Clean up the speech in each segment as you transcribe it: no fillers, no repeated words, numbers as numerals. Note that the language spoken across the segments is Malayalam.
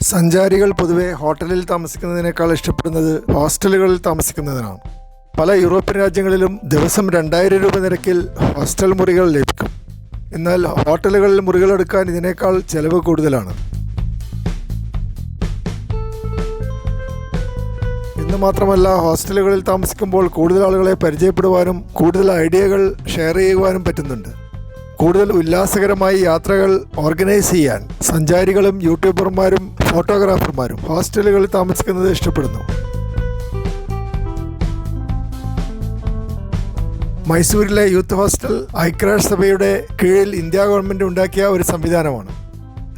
സഞ്ചാരികൾ പൊതുവെ ഹോട്ടലിൽ താമസിക്കുന്നതിനേക്കാൾ ഇഷ്ടപ്പെടുന്നത് ഹോസ്റ്റലുകളിൽ താമസിക്കുന്നതിനാണ്. പല യൂറോപ്യൻ രാജ്യങ്ങളിലും ദിവസം 2000 രൂപ നിരക്കിൽ ഹോസ്റ്റൽ മുറികൾ ലഭിക്കും. എന്നാൽ ഹോട്ടലുകളിൽ മുറികളെടുക്കാൻ ഇതിനേക്കാൾ ചെലവ് കൂടുതലാണ്. എന്ന് മാത്രമല്ല, ഹോസ്റ്റലുകളിൽ താമസിക്കുമ്പോൾ കൂടുതൽ ആളുകളെ പരിചയപ്പെടുവാനും കൂടുതൽ ഐഡിയകൾ ഷെയർ ചെയ്യുവാനും പറ്റുന്നുണ്ട്. കൂടുതൽ ഉല്ലാസകരമായി യാത്രകൾ ഓർഗനൈസ് ചെയ്യാൻ സഞ്ചാരികളും യൂട്യൂബർമാരും ഫോട്ടോഗ്രാഫർമാരും ഹോസ്റ്റലുകളിൽ താമസിക്കുന്നത് ഇഷ്ടപ്പെടുന്നു. മൈസൂരിലെ യൂത്ത് ഹോസ്റ്റൽ ഐക്യരാഷ്ട്ര സഭയുടെ കീഴിൽ ഇന്ത്യ ഗവൺമെൻറ് ഉണ്ടാക്കിയ ഒരു സംവിധാനമാണ്.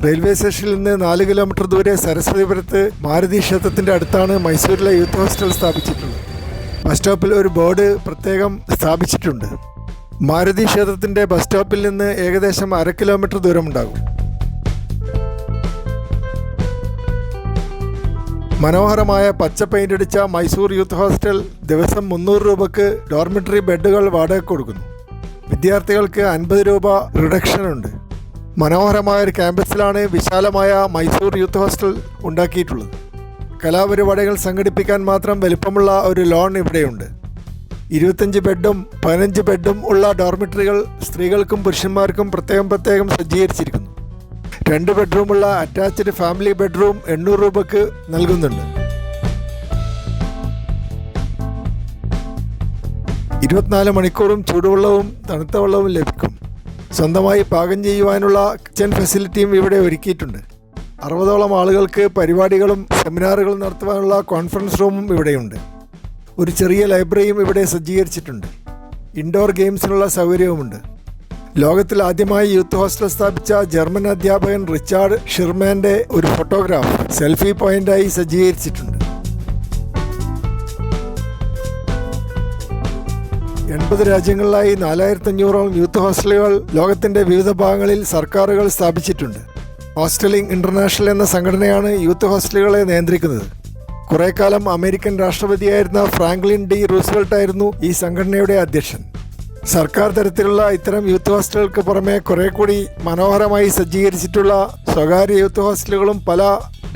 റെയിൽവേ സ്റ്റേഷനിൽ നിന്ന് 4 കിലോമീറ്റർ ദൂരെ സരസ്വതിപുരത്ത് മാരുതി ക്ഷേത്രത്തിൻ്റെ അടുത്താണ് മൈസൂരിലെ യൂത്ത് ഹോസ്റ്റൽ സ്ഥാപിച്ചിട്ടുള്ളത്. ബസ് സ്റ്റോപ്പിൽ ഒരു ബോർഡ് പ്രത്യേകം സ്ഥാപിച്ചിട്ടുണ്ട്. മാരുതി ക്ഷേത്രത്തിൻ്റെ ബസ് സ്റ്റോപ്പിൽ നിന്ന് ഏകദേശം 1/2 കിലോമീറ്റർ ദൂരമുണ്ടാകും. മനോഹരമായ പച്ച പെയിൻ്റ് അടിച്ച മൈസൂർ യൂത്ത് ഹോസ്റ്റൽ ദിവസം 300 രൂപയ്ക്ക് ഡോർമിറ്ററി ബെഡുകൾ വാടകയ്ക്ക് കൊടുക്കുന്നു. വിദ്യാർത്ഥികൾക്ക് 50 രൂപ റിഡക്ഷൻ ഉണ്ട്. മനോഹരമായ ഒരു ക്യാമ്പസിലാണ് വിശാലമായ മൈസൂർ യൂത്ത് ഹോസ്റ്റൽ ഉണ്ടാക്കിയിട്ടുള്ളത്. കലാപരിപാടികൾ സംഘടിപ്പിക്കാൻ മാത്രം വലിപ്പമുള്ള ഒരു ലോൺ ഇവിടെയുണ്ട്. 25 ബെഡും 15 ബെഡും ഉള്ള ഡോർമിറ്ററികൾ സ്ത്രീകൾക്കും പുരുഷന്മാർക്കും പ്രത്യേകം സജ്ജീകരിച്ചിരിക്കുന്നു. 2 ബെഡ്റൂമുള്ള അറ്റാച്ച്ഡ് ഫാമിലി ബെഡ്റൂം 800 രൂപയ്ക്ക് നൽകുന്നുണ്ട്. 24 മണിക്കൂറും ചൂടുവെള്ളവും തണുത്ത വെള്ളവും ലഭിക്കും. സ്വന്തമായി പാകം ചെയ്യുവാനുള്ള കിച്ചൺ ഫെസിലിറ്റിയും ഇവിടെ ഒരുക്കിയിട്ടുണ്ട്. 60ഓളം ആളുകൾക്ക് പരിപാടികളും സെമിനാറുകളും നടത്തുവാനുള്ള കോൺഫറൻസ് റൂമും ഇവിടെയുണ്ട്. ഒരു ചെറിയ ലൈബ്രറിയും ഇവിടെ സജ്ജീകരിച്ചിട്ടുണ്ട്. ഇൻഡോർ ഗെയിംസിനുള്ള സൗകര്യവുമുണ്ട്. ലോകത്തിൽ ആദ്യമായി യൂത്ത് ഹോസ്റ്റൽ സ്ഥാപിച്ച ജർമ്മൻ അധ്യാപകൻ റിച്ചാർഡ് ഷിർമാൻ്റെ ഒരു ഫോട്ടോഗ്രാഫ് സെൽഫി പോയിന്റായി സജ്ജീകരിച്ചിട്ടുണ്ട്. 80 രാജ്യങ്ങളിലായി 4500ഓളം യൂത്ത് ഹോസ്റ്റലുകൾ ലോകത്തിൻ്റെ വിവിധ ഭാഗങ്ങളിൽ സർക്കാരുകൾ സ്ഥാപിച്ചിട്ടുണ്ട്. ഹോസ്റ്റലിംഗ് ഇന്റർനാഷണൽ എന്ന സംഘടനയാണ് യൂത്ത് ഹോസ്റ്റലുകളെ നിയന്ത്രിക്കുന്നത്. കുറേ കാലം അമേരിക്കൻ രാഷ്ട്രപതിയായിരുന്ന ഫ്രാങ്ക്ലിൻ ഡി റൂസ്വെൽട്ട് ആയിരുന്നു ഈ സംഘടനയുടെ അധ്യക്ഷൻ. സർക്കാർ തരത്തിലുള്ള ഇത്തരം യൂത്ത് ഹോസ്റ്റലുകൾക്ക് പുറമെ കുറെ കൂടി മനോഹരമായി സജ്ജീകരിച്ചിട്ടുള്ള സ്വകാര്യ യൂത്ത് ഹോസ്റ്റലുകളും പല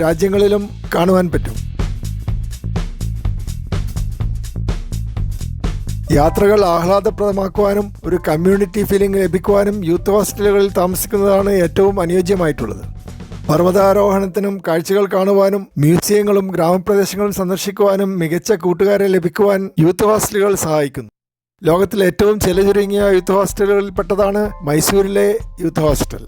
രാജ്യങ്ങളിലും കാണുവാൻ പറ്റും. യാത്രകൾ ആഹ്ലാദപ്രദമാക്കുവാനും ഒരു കമ്മ്യൂണിറ്റി ഫീലിംഗ് ലഭിക്കുവാനും യൂത്ത് ഹോസ്റ്റലുകളിൽ താമസിക്കുന്നതാണ് ഏറ്റവും അനുയോജ്യമായിട്ടുള്ളത്. പർവ്വതാരോഹണത്തിനും കാഴ്ചകൾ കാണുവാനും മ്യൂസിയങ്ങളും ഗ്രാമപ്രദേശങ്ങളും സന്ദർശിക്കുവാനും മികച്ച കൂട്ടുകാരെ ലഭിക്കുവാൻ യൂത്ത് ഹോസ്റ്റലുകൾ സഹായിക്കുന്നു. ലോകത്തിലെ ഏറ്റവും ചെലവ് ചുരുങ്ങിയ യൂത്ത് ഹോസ്റ്റലുകളിൽപ്പെട്ടതാണ് മൈസൂരിലെ യൂത്ത് ഹോസ്റ്റൽ.